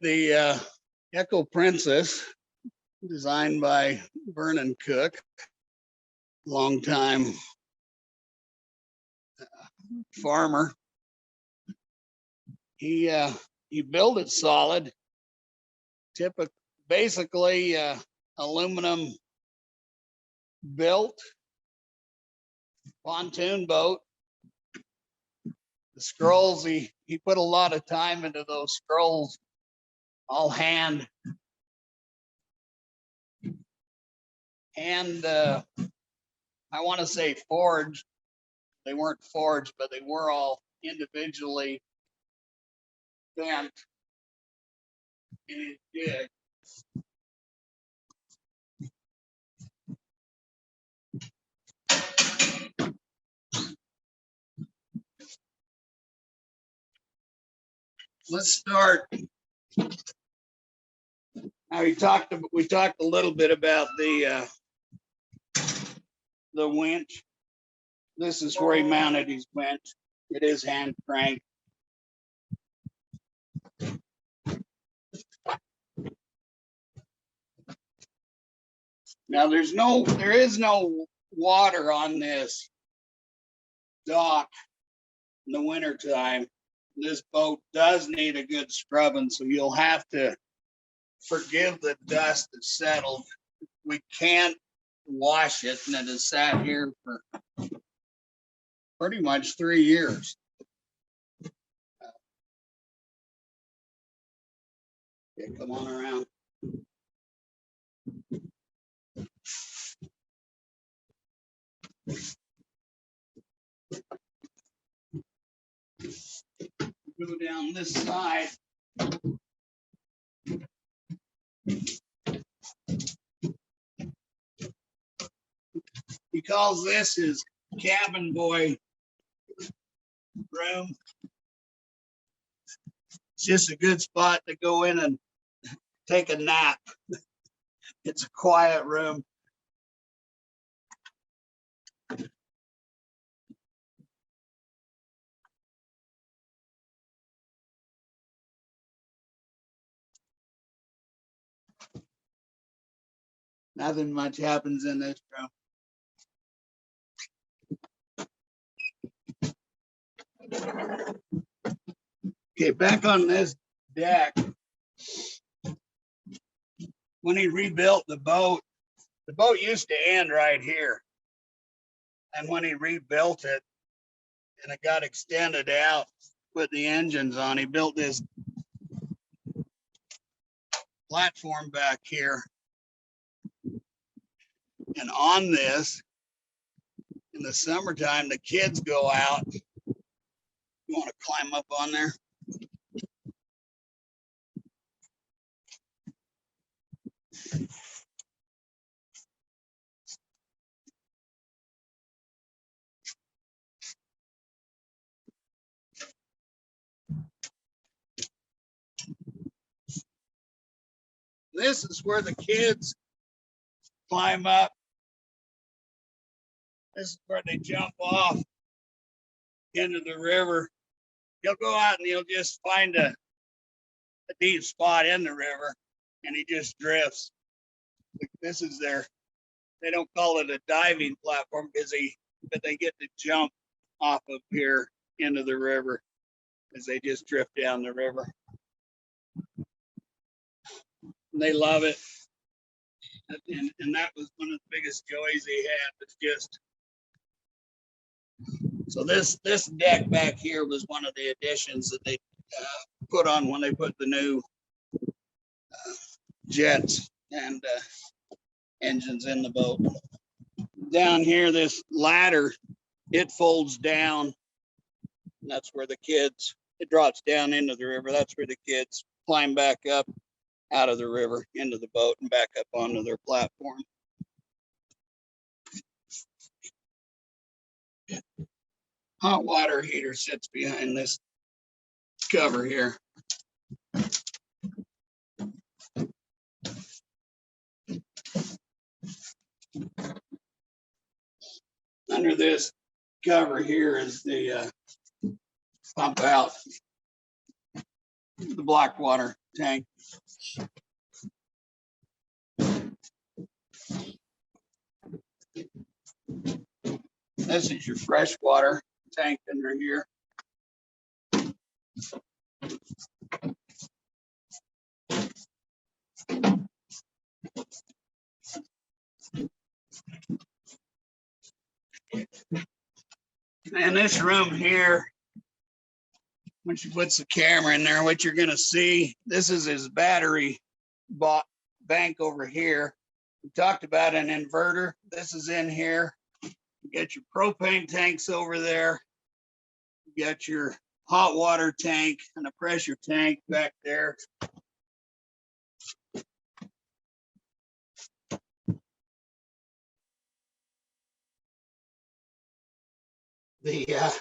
the Echo Princess, designed by Vernon Cook, longtime farmer. He built it solid, basically aluminum built pontoon boat. The scrolls, he put a lot of time into those scrolls, all hand I want to say forged. They weren't forged, but they were all individually bent in his jig. Let's start. Now we talked a little bit about the winch. This is where he mounted his winch. It is hand cranked. Now there is no water on this dock in the winter time. This boat does need a good scrubbing, so you'll have to forgive the dust that's settled. We can't wash it, and it has sat here for pretty much 3 years. Okay, come on around. Go down this side. He calls this his cabin boy room. It's just a good spot to go in and take a nap. It's a quiet room. Nothing much happens in this room. Okay, back on this deck. When he rebuilt the boat used to end right here. And when he rebuilt it and it got extended out, put the engines on, he built this platform back here. And on this, in the summertime, the kids go out. You want to climb up on there? This is where the kids climb up. This is where they jump off into the river. He'll go out and he'll just find a deep spot in the river and he just drifts. This is they don't call it a diving platform but they get to jump off of here into the river as they just drift down the river. And they love it. And that was one of the biggest joys he had, was just. So this deck back here was one of the additions that they put on when they put the new jets and engines in the boat. Down here, this ladder, it folds down. And that's where the kids, it drops down into the river. That's where the kids climb back up out of the river into the boat and back up onto their platform. Hot water heater sits behind this cover here. Under this cover here is the pump out, the black water tank. This is your freshwater tank under here. And this room here, when she puts the camera in there, what you're gonna see, this is his battery bank over here. We talked about an inverter. This is in here. You got your propane tanks over there. You got your hot water tank and a pressure tank back there. The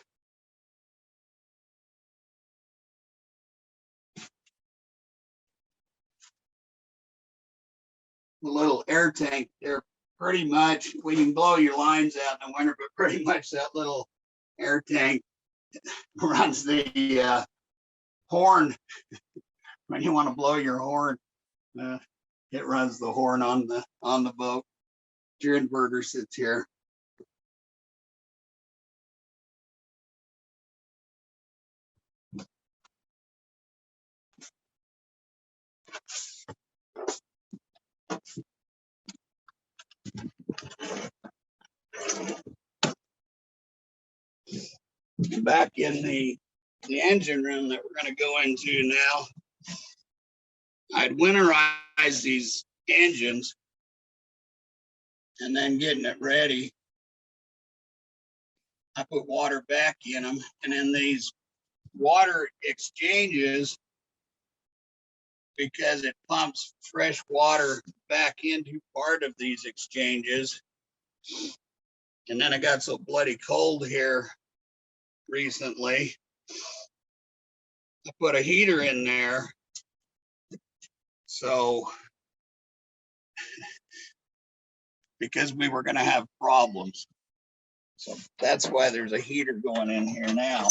little air tank there, pretty much, we can blow your lines out in the winter, but pretty much that little air tank runs the horn. When you want to blow your horn, it runs the horn on the boat. Your inverter sits here. Back in the engine room that we're going to go into now, I'd winterize these engines and then getting it ready. I put water back in them, and in these water exchanges, because it pumps fresh water back into part of these exchanges. And then it got so bloody cold here recently, I put a heater in there. So, because we were going to have problems. So that's why there's a heater going in here now.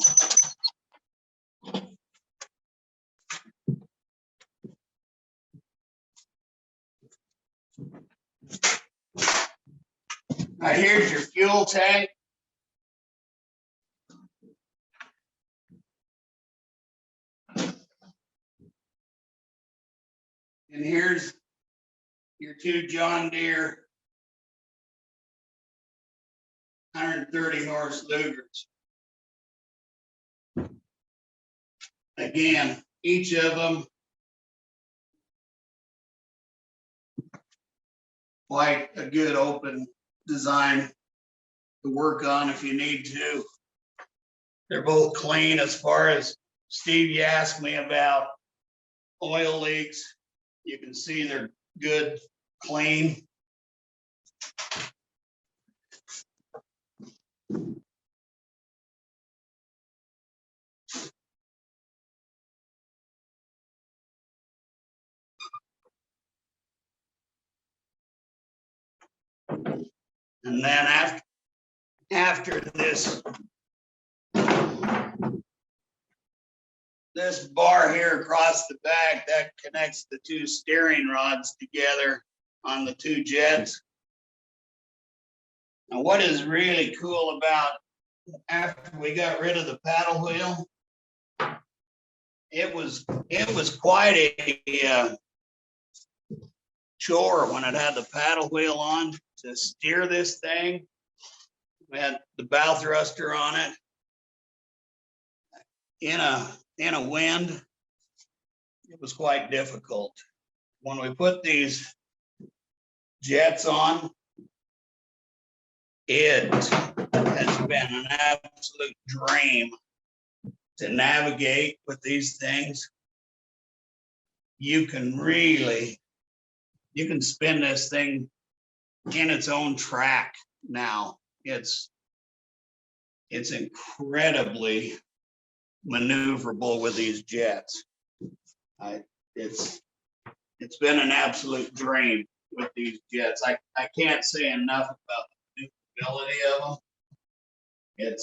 Now here's your fuel tank. And here's your two John Deere 130 horse Lugers. Again, each of them quite a good open design to work on if you need to. They're both clean. As far as Steve, you asked me about oil leaks. You can see they're good, clean. And then after this bar here across the back, that connects the two steering rods together on the two jets. And what is really cool about, after we got rid of the paddle wheel, it was quite a chore when it had the paddle wheel on to steer this thing. We had the bow thruster on it. In a wind, it was quite difficult. When we put these jets on, it has been an absolute dream to navigate with these things. You can spin this thing in its own track now. It's incredibly maneuverable with these jets. It's been an absolute dream with these jets. I can't say enough about the maneuverability of them.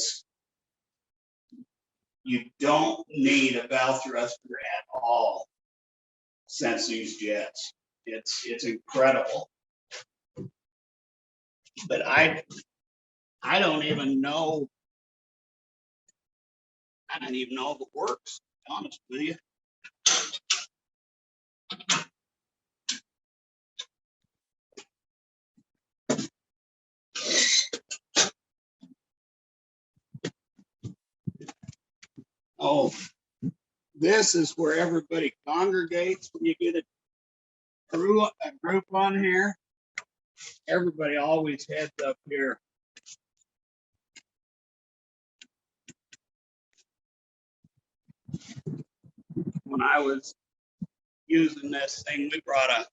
You don't need a bow thruster at all since these jets. It's incredible. But I don't even know. I don't even know if it works, to be honest with you. Oh, this is where everybody congregates when you get a group on here. Everybody always heads up here. When I was using this thing, we brought a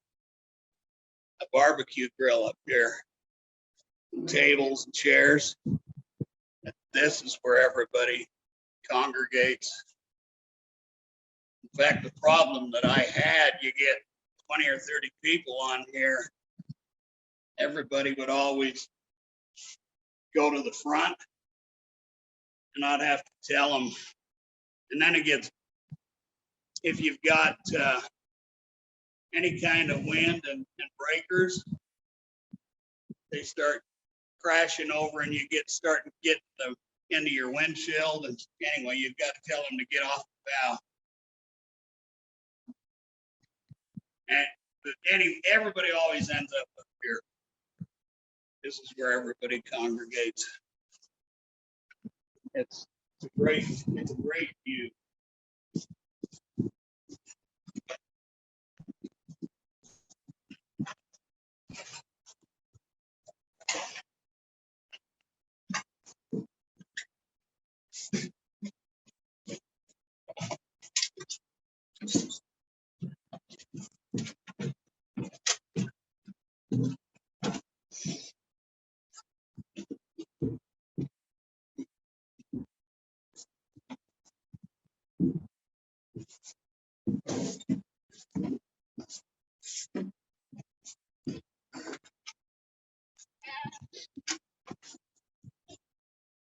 barbecue grill up here, tables and chairs. This is where everybody congregates. In fact, the problem that I had, you get 20 or 30 people on here. Everybody would always go to the front and I'd have to tell them. And then it gets, if you've got any kind of wind and breakers, they start crashing over and you start getting them into your windshield. And anyway, you've got to tell them to get off the bow. And everybody always ends up here. This is where everybody congregates. It's a great view.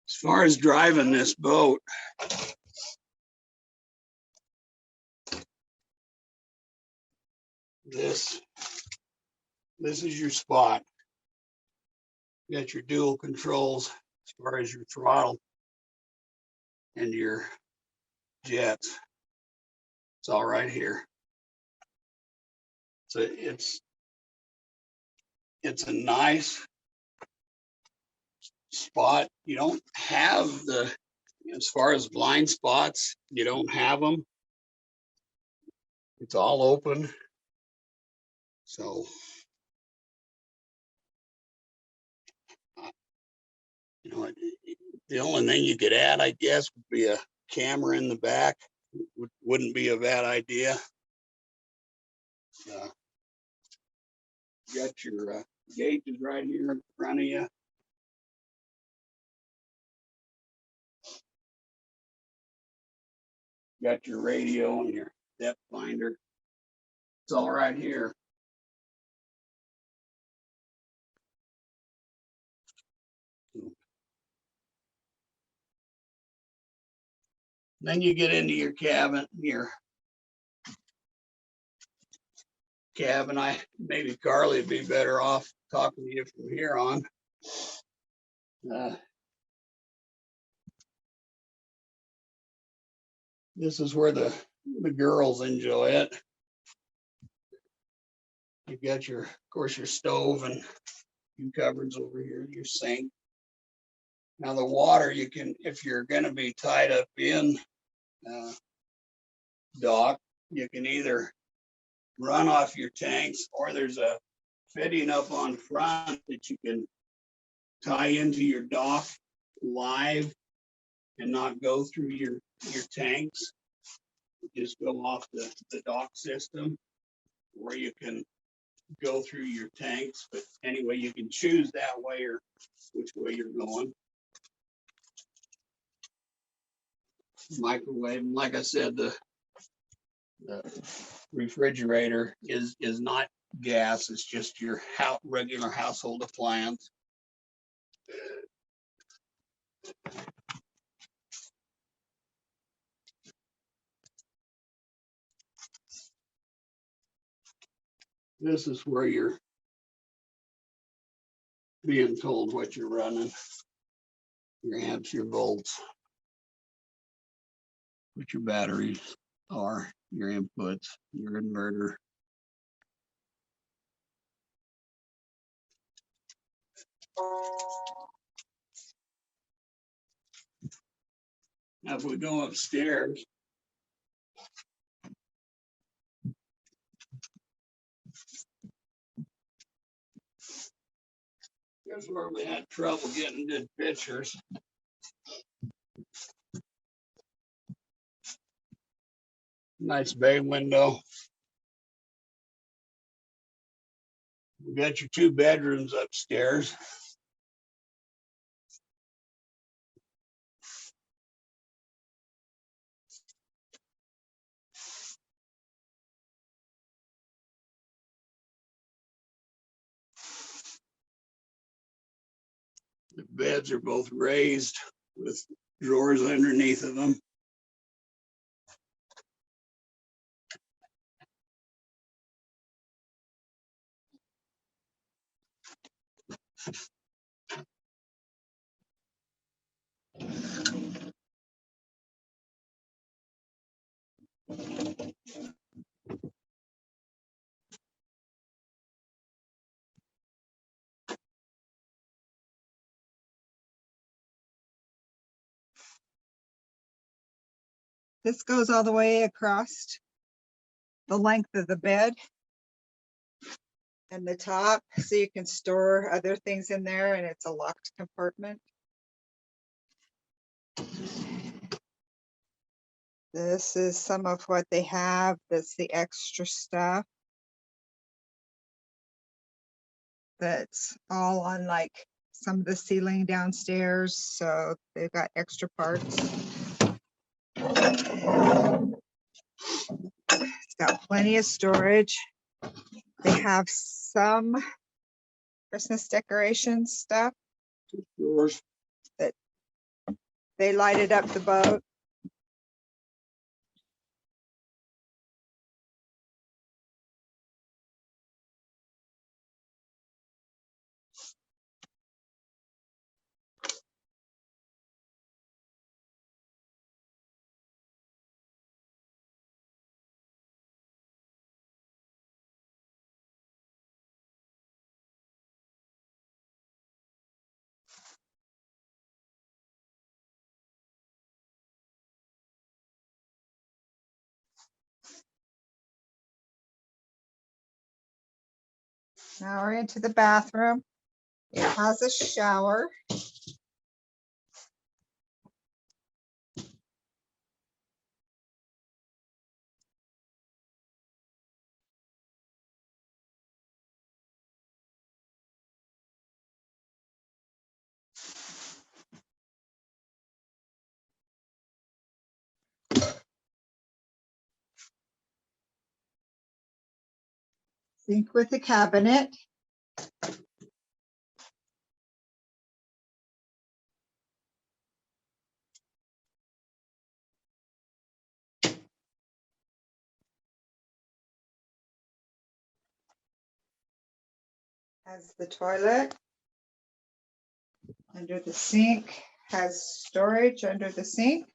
As far as driving this boat, this is your spot. You got your dual controls as far as your throttle and your jets. It's all right here. So it's a nice spot. You don't have as far as blind spots, you don't have them. It's all open. So the only thing you could add, I guess, would be a camera in the back. Wouldn't be a bad idea. You got your gauges right here in front of you. Got your radio and your depth finder. It's all right here. Then you get into your cabin. Maybe Carly would be better off talking to you from here on. This is where the girls enjoy it. You've got of course, your stove and your cupboards over here, your sink. Now the water, you can, if you're going to be tied up in dock, you can either run off your tanks, or there's a fitting up on front that you can tie into your dock live and not go through your tanks. Just go off the dock system, where you can go through your tanks. But anyway, you can choose that way or which way you're going. Microwave, and like I said, the refrigerator is not gas. It's just your regular household appliance. This is where you're being told what you're running. Your amps, your volts, what your batteries are, your inputs, your inverter. Now, if we go upstairs, here's where we had trouble getting good pictures. Nice bay window. We got your 2 bedrooms upstairs. The beds are both raised with drawers underneath of them. This goes all the way across the length of the bed and the top, so you can store other things in there, and it's a locked compartment. This is some of what they have. That's the extra stuff. That's all on like some of the ceiling downstairs, so they've got extra parts. It's got plenty of storage. They have some Christmas decoration stuff. Drawers. That they lighted up the boat. Now we're into the bathroom. It has a shower. Sink with a cabinet. Has the toilet. Under the sink, has storage under the sink.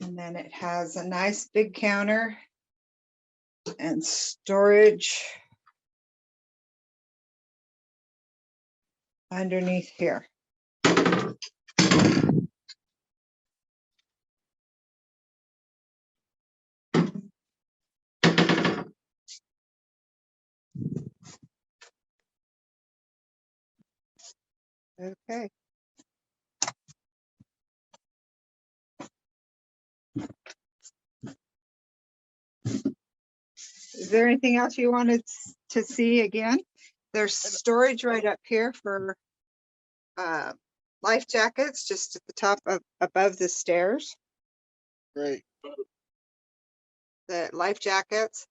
And then it has a nice big counter and storage underneath here. Okay. Is there anything else you wanted to see again? There's storage right up here for life jackets, just at the top of above the stairs. Great. The life jackets.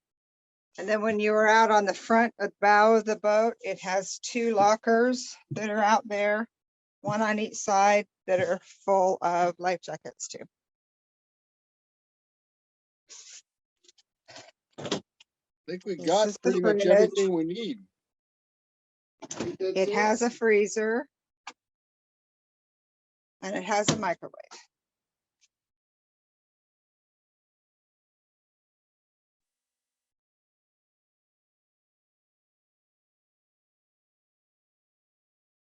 And then when you are out on the front bow of the boat, it has 2 lockers that are out there, one on each side, that are full of life jackets too. think we This got is the pretty much fridge. everything we need. It has a freezer. And it has a microwave.